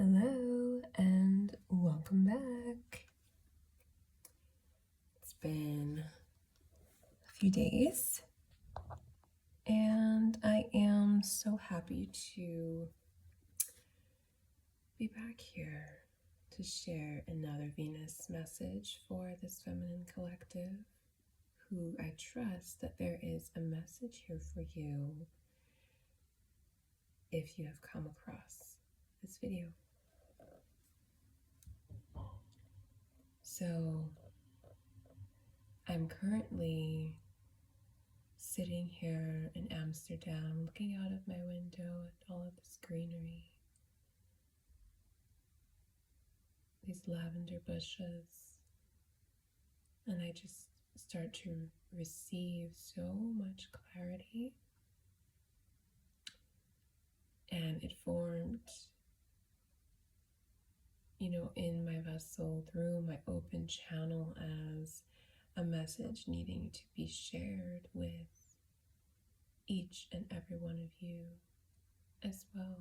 Hello and welcome back. It's been a few days and I am so happy to be back here to share another Venus message for this feminine collective who I trust that there is a message here for you if you have come across this video. So I'm currently sitting here in Amsterdam looking out of my window at all of this greenery, these lavender bushes, and I just start to receive so much clarity, and it formed in my vessel through my open channel as a message needing to be shared with each and every one of you as well.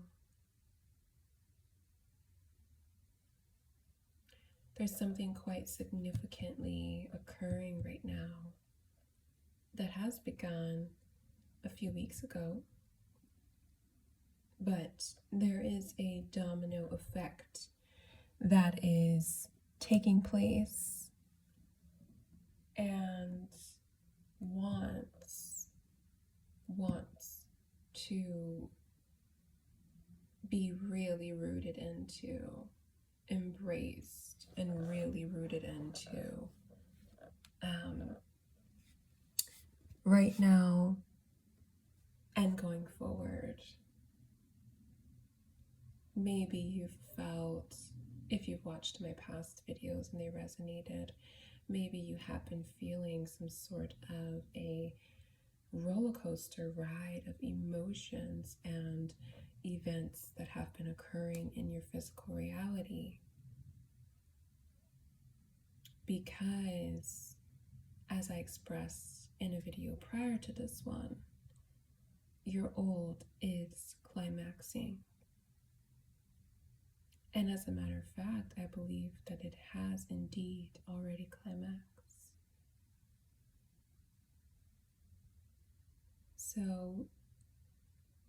There's something quite significantly occurring right now that has begun a few weeks ago, but there is a domino effect that is taking place and wants to be really rooted into, embraced, and really rooted into right now and going forward. Maybe you've felt, if you've watched my past videos and they resonated, maybe you have been feeling some sort of a roller coaster ride of emotions and events that have been occurring in your physical reality. Because, as I expressed in a video prior to this one, your old is climaxing. And as a matter of fact, I believe that it has indeed already climaxed. So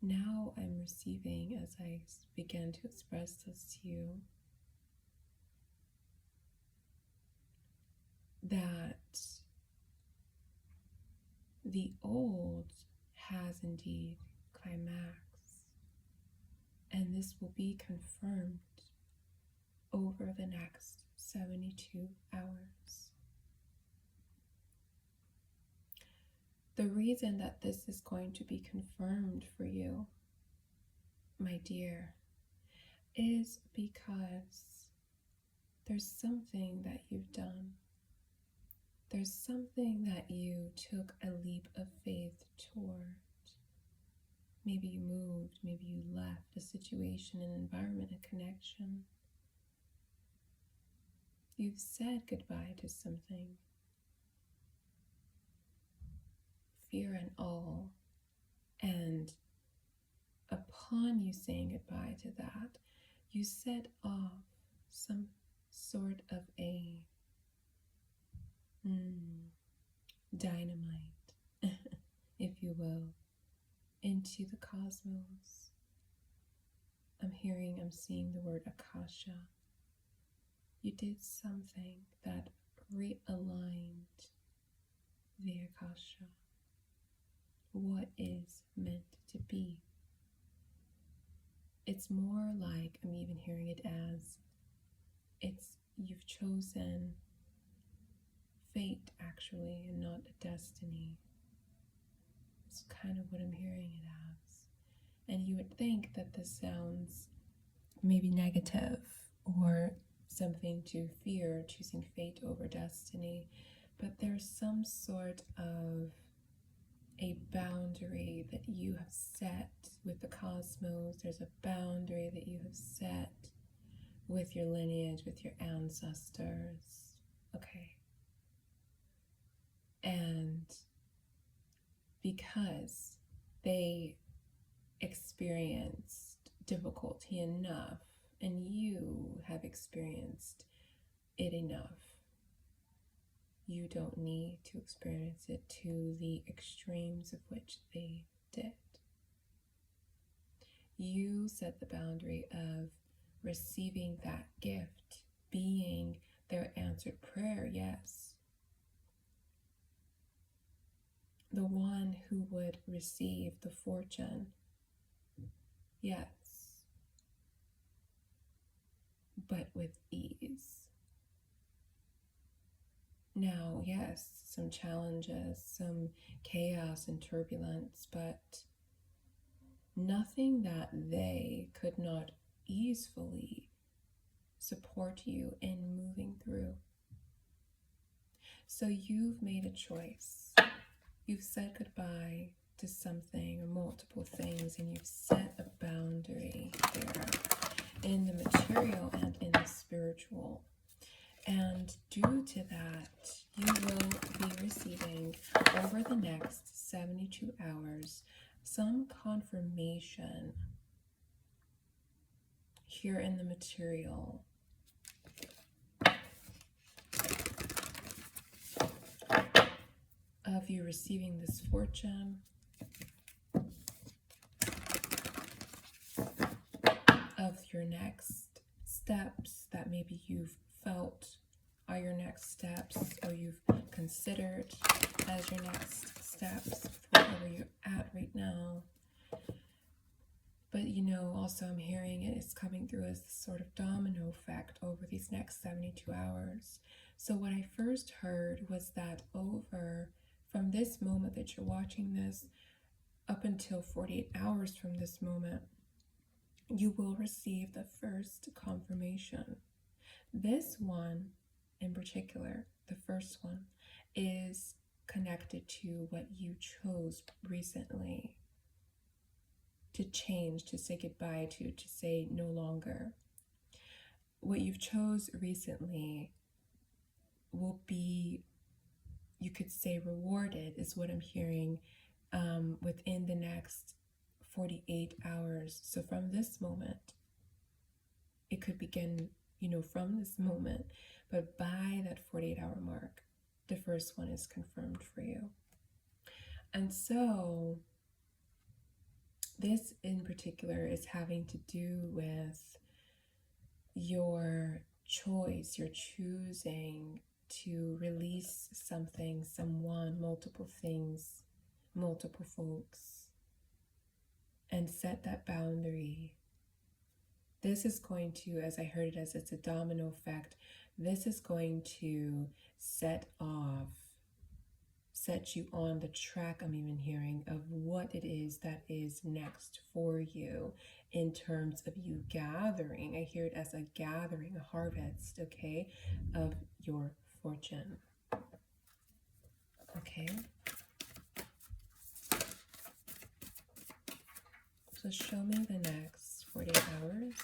now I'm receiving, as I begin to express this to you, that the old has indeed climaxed, and this will be confirmed over the next 72 hours. The reason that this is going to be confirmed for you, my dear, is because there's something that you've done. There's something that you took a leap of faith toward. Maybe you moved, maybe you left a situation, an environment, a connection. You've said goodbye to something. Fear and all. And upon you saying goodbye to that, you set off some sort of a dynamite, if you will, into the cosmos. I'm seeing the word Akasha. You did something that realigned the Akasha, what is meant to be. It's more like, I'm even hearing it as, you've chosen fate actually, and not a destiny. It's kind of what I'm hearing it as. And you would think that this sounds maybe negative or something to fear, choosing fate over destiny, but there's some sort of a boundary that you have set with the cosmos. There's a boundary that you have set with your lineage, with your ancestors. Okay. And because they experienced difficulty enough and you have experienced it enough. You don't need to experience it to the extremes of which they did. You set the boundary of receiving that gift, being their answered prayer, yes. The one who would receive the fortune, yes, but with ease. Now, yes, some challenges, some chaos and turbulence, but nothing that they could not easily support you in moving through. So you've made a choice. You've said goodbye to something or multiple things, and you've set a boundary there in the material and in the spiritual. And due to that, you will be receiving over the next 72 hours some confirmation here in the material of you receiving this fortune, of your next steps that maybe you've felt are your next steps, or you've considered as your next steps with wherever you're at right now. But also I'm hearing it's coming through as this sort of domino effect over these next 72 hours. So what I first heard was that over from this moment that you're watching this up until 48 hours from this moment, you will receive the first confirmation. This one in particular, the first one, is connected to what you chose recently to change, to say goodbye to say no longer. What you've chose recently will be, you could say, rewarded, is what I'm hearing, within the next 48 hours. So from this moment, it could begin, from this moment, but by that 48-hour mark, the first one is confirmed for you. And so this in particular is having to do with your choice. You're choosing to release something, someone, multiple things, multiple folks, and set that boundary. This is going to, as I heard it as it's a domino effect, this is going to set you on the track, I'm even hearing, of what it is that is next for you in terms of you gathering. I hear it as a gathering, a harvest, okay, of your fortune. Okay. So show me the next 48 hours.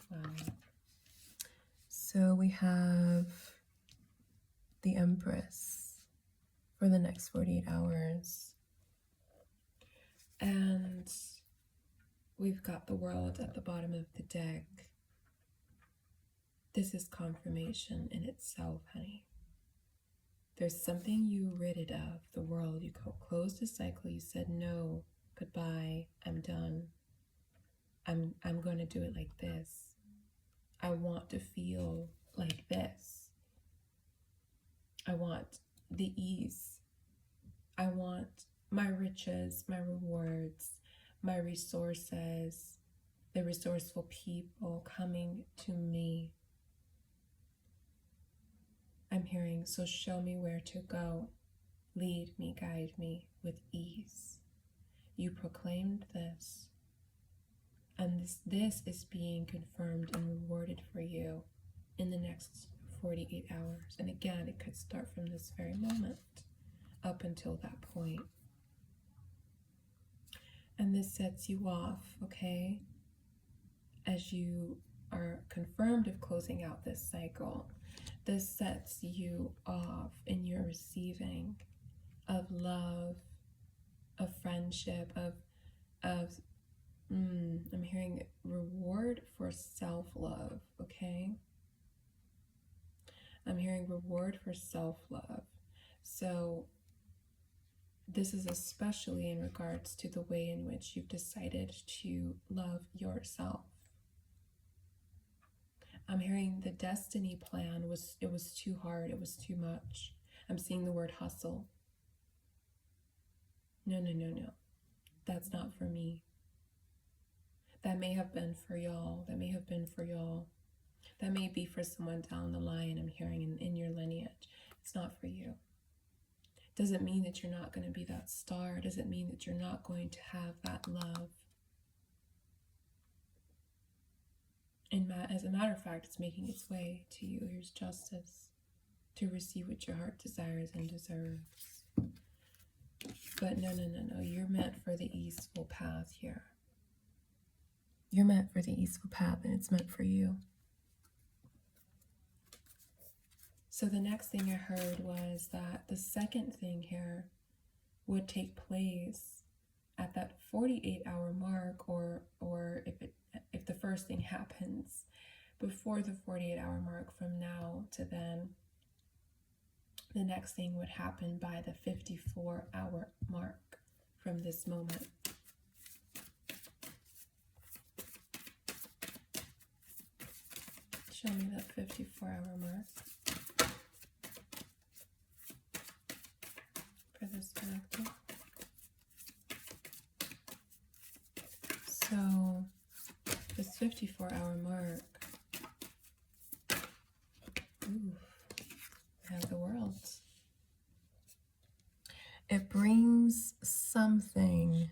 Wow. So we have the Empress for the next 48 hours. And we've got the World at the bottom of the deck. This is confirmation in itself, honey. There's something you rid it of, the World. You closed the cycle. You said no, goodbye, I'm done. I'm going to do it like this. I want to feel like this. I want the ease. I want my riches, my rewards, my resources, the resourceful people coming to me. I'm hearing, so show me where to go. Lead me, guide me with ease. You proclaimed this. And this is being confirmed and rewarded for you in the next 48 hours. And again, it could start from this very moment up until that point. And this sets you off, okay? As you are confirmed of closing out this cycle, this sets you off in your receiving of love, of friendship, I'm hearing reward for Okay. I'm hearing reward for self-love. So this is especially in regards to the way in which you've decided to love yourself. I'm hearing the destiny plan was too hard, it was too much. I'm seeing the word hustle. No. That's not for me. That may have been for y'all. That may have been for y'all. That may be for someone down the line. I'm hearing in your lineage. It's not for you. Doesn't mean that you're not going to be that star. Doesn't mean that you're not going to have that love. And as a matter of fact, it's making its way to you. Here's justice to receive what your heart desires and deserves. But no. You're meant for the easeful path here. You're meant for the easeful path, and it's meant for you. So the next thing I heard was that the second thing here would take place at that 48-hour mark, or if the first thing happens before the 48-hour mark from now to then, the next thing would happen by the 54-hour mark from this moment. Show me that 54-hour mark for this collective. So this 54-hour mark, ooh, we have the world. It brings something,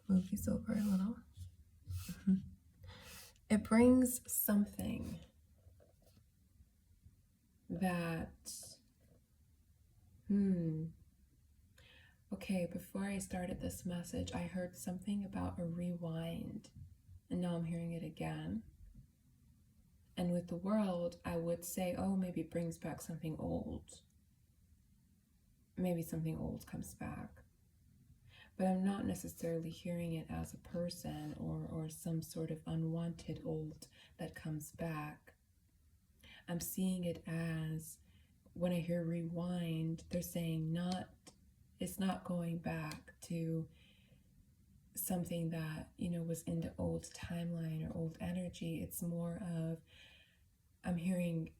move these over a little. It brings something that, okay, before I started this message, I heard something about a rewind, and now I'm hearing it again. And with the world, I would say, oh, maybe it brings back something old. Maybe something old comes back. But I'm not necessarily hearing it as a person or some sort of unwanted old that comes back. I'm seeing it as, when I hear rewind, they're saying it's not going back to something that, was in the old timeline or old energy. It's more of, I'm hearing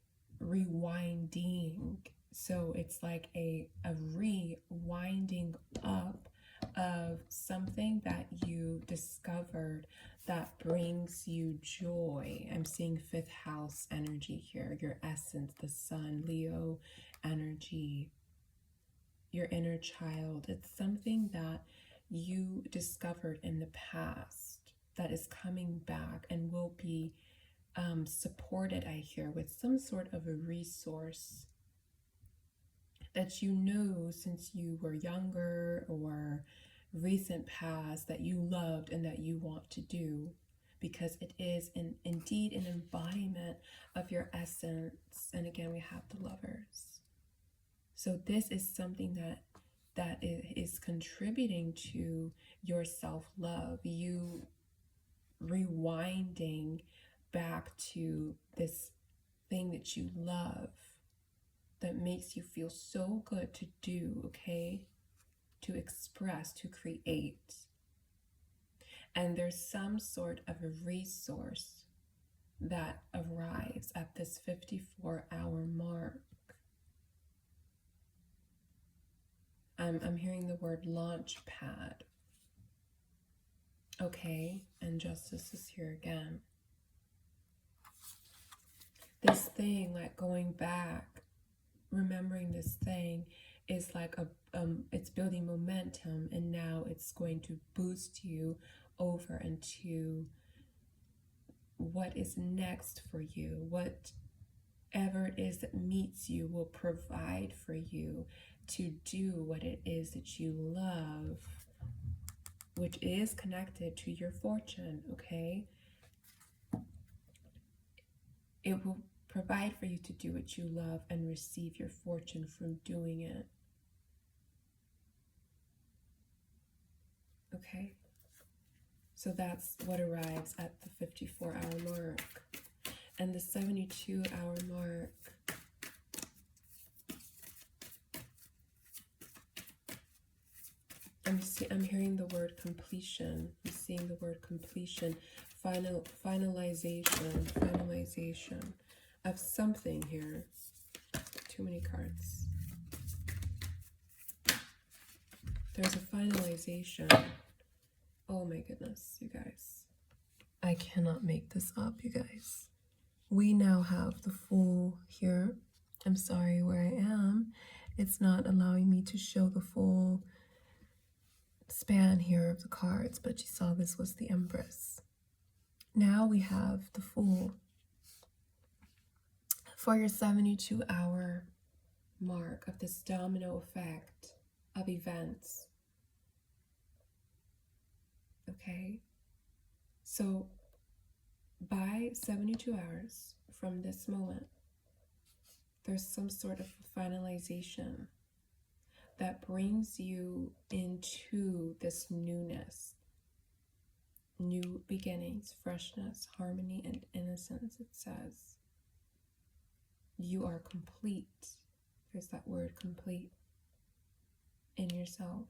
rewinding. So it's like a rewinding up of something that you discovered that brings you joy. I'm seeing 5th house energy here, your essence, the sun, Leo energy, your inner child. It's something that you discovered in the past that is coming back and will be supported, I hear, with some sort of a resource that since you were younger or recent past that you loved and that you want to do, because it is indeed an embodiment of your essence. And again, we have the Lovers. So this is something that is contributing to your self-love, you rewinding back to this thing that you love, that makes you feel so good to do, okay? To express, to create. And there's some sort of a resource that arrives at this 54-hour mark. I'm hearing the word launch pad. Okay, and justice is here again. This thing, like going back, remembering this thing is like it's building momentum, and now it's going to boost you over into what is next for you. Whatever it is that meets you will provide for you to do what it is that you love, which is connected to your fortune, okay? It will provide for you to do what you love and receive your fortune from doing it. Okay? So that's what arrives at the 54-hour mark. And the 72-hour mark, I'm hearing the word completion. I'm seeing the word completion, finalization of something here. Too many cards. There's a finalization. Oh my goodness, you guys. I cannot make this up, you guys. We now have the Fool here. I'm sorry, where I am, it's not allowing me to show the full span here of the cards, but you saw this was the Empress. Now we have the Fool. For your 72-hour mark of this domino effect of events. Okay? So by 72 hours from this moment, there's some sort of finalization that brings you into this newness, new beginnings, freshness, harmony, and innocence. It says you are complete. There's that word, complete, in yourself.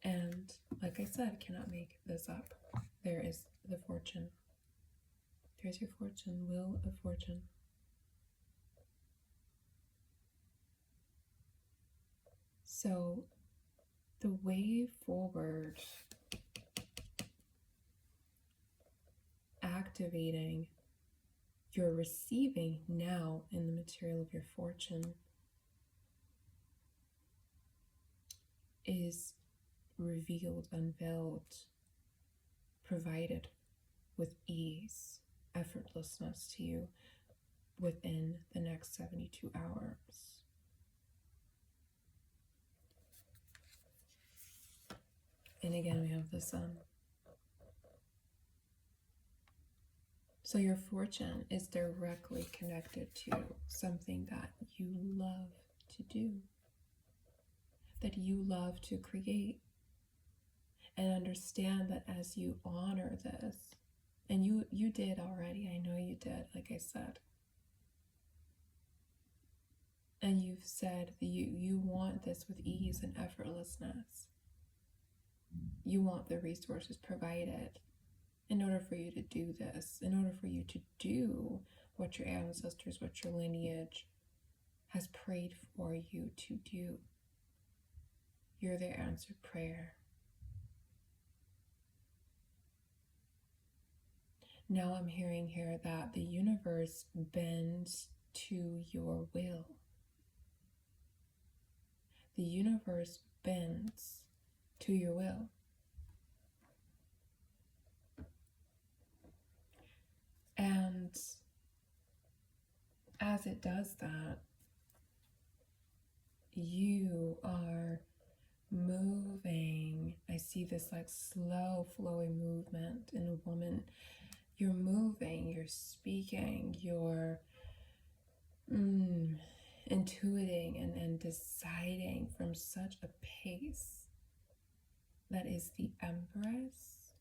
And like I said, I cannot make this up. There is the fortune. There's your fortune, wheel of fortune. So the way forward, activating your receiving now in the material of your fortune, is revealed, unveiled, provided with ease, effortlessness to you within the next 72 hours. And again, we have the Sun. So your fortune is directly connected to something that you love to do, that you love to create. And understand that as you honor this, and you did already, I know you did, like I said, and you've said that you want this with ease and effortlessness. You want the resources provided in order for you to do this, in order for you to do what your ancestors, what your lineage has prayed for you to do. You're their answered prayer. Now I'm hearing here that the universe bends to your will. The universe bends to your will. And as it does that, you are moving. I see this like slow flowing movement in a woman. You're moving, you're speaking, you're intuiting and deciding from such a pace that is the Empress.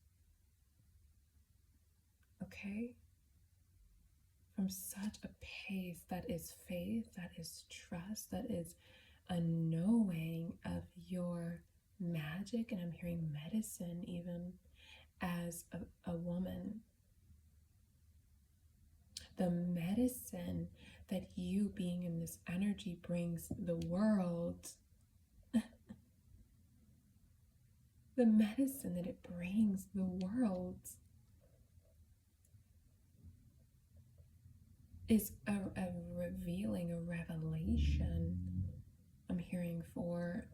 Okay? From such a pace that is faith, that is trust, that is a knowing of your magic, and I'm hearing medicine even as a woman. The medicine that you being in this energy brings the world, the medicine that it brings the world is a revealing, a revelation. I'm hearing for,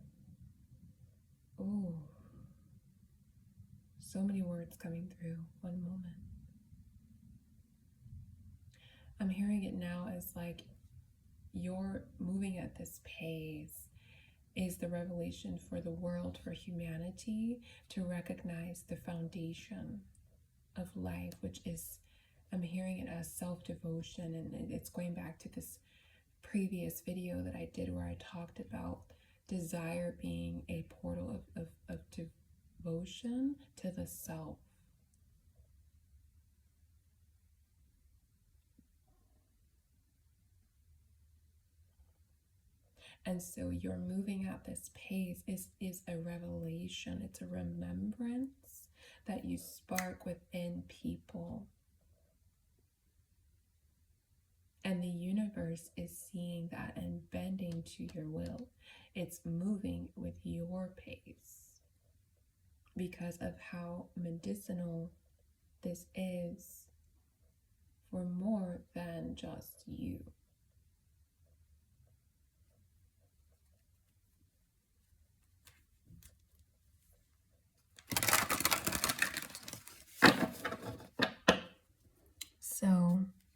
oh, so many words coming through one moment. I'm hearing it now as like you're moving at this pace is the revelation for the world, for humanity, to recognize the foundation of life, which is, I'm hearing it as self-devotion, and it's going back to this previous video that I did where I talked about desire being a portal of devotion to the self. And so you're moving at this pace is a revelation. It's a remembrance that you spark within people. And the universe is seeing that and bending to your will. It's moving with your pace because of how medicinal this is for more than just you. So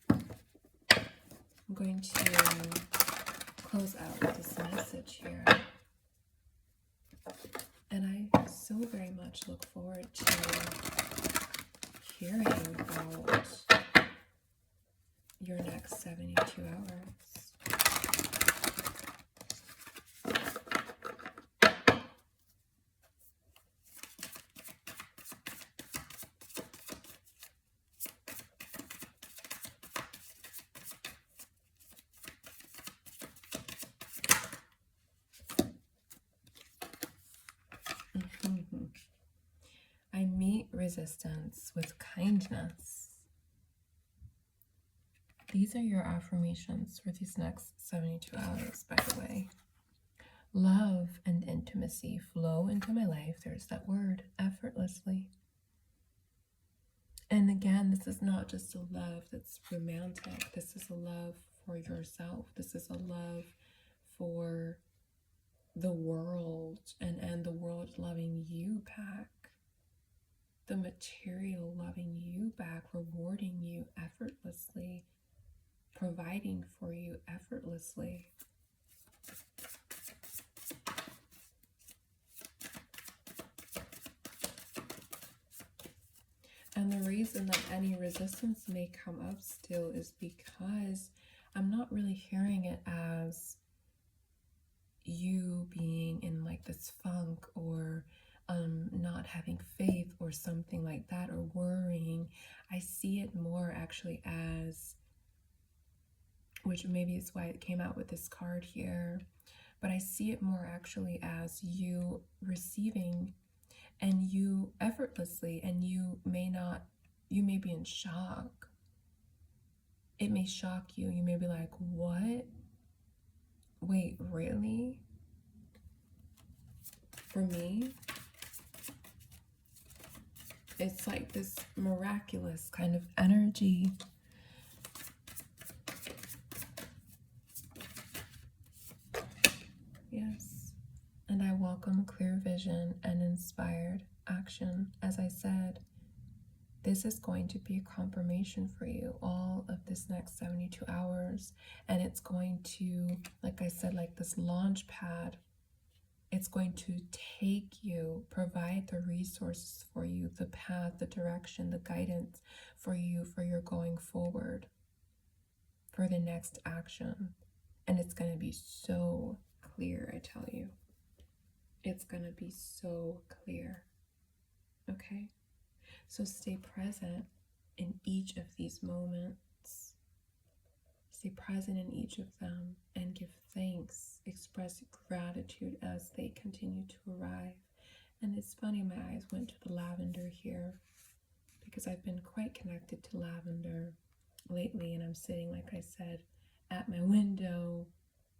I'm going to close out with this message here. And I so very much look forward to hearing about your next 72 hours. I meet resistance with kindness. These are your affirmations for these next 72 hours, by the way. Love and intimacy flow into my life. There's that word, effortlessly. And again, this is not just a love that's romantic. This is a love for yourself. This is a love for the world and the world loving you back. The material loving you back, rewarding you effortlessly, providing for you effortlessly. And the reason that any resistance may come up still is because I'm not really hearing it as you being in like this funk or not having faith or something like that, or worrying. I see it more actually as, which maybe is why it came out with this card here, but I see it more actually as you receiving and you effortlessly, and you may be in shock. It may shock you. You may be like, what? Wait, really? For me, it's like this miraculous kind of energy. Yes. And I welcome clear vision and inspired action. As I said, this is going to be a confirmation for you all of this next 72 hours. And it's going to, like I said, like this launch pad, it's going to take you, provide the resources for you, the path, the direction, the guidance for you, for your going forward, for the next action. And it's going to be so clear, I tell you. It's going to be so clear. Okay? So stay present in each of these moments. Stay present in each of them and give thanks, express gratitude as they continue to arrive. And it's funny, my eyes went to the lavender here because I've been quite connected to lavender lately, and I'm sitting, like I said, at my window,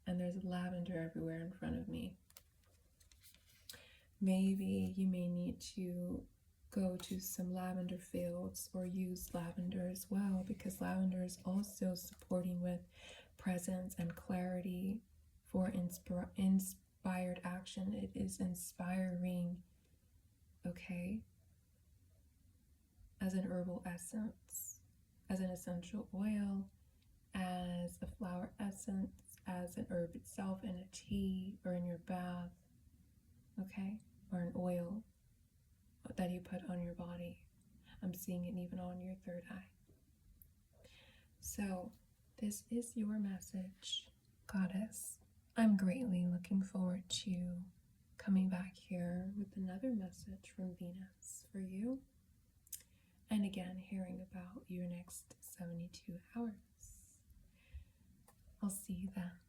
and there's lavender everywhere in front of me. Maybe you may need to go to some lavender fields or use lavender as well, because lavender is also supporting with presence and clarity for inspired action. It is inspiring, okay, as an herbal essence, as an essential oil, as a flower essence, as an herb itself in a tea or in your bath, okay, or an oil that you put on your body. I'm seeing it even on your third eye. So this is your message, Goddess. I'm greatly looking forward to coming back here with another message from Venus for you. And again, hearing about your next 72 hours. I'll see you then.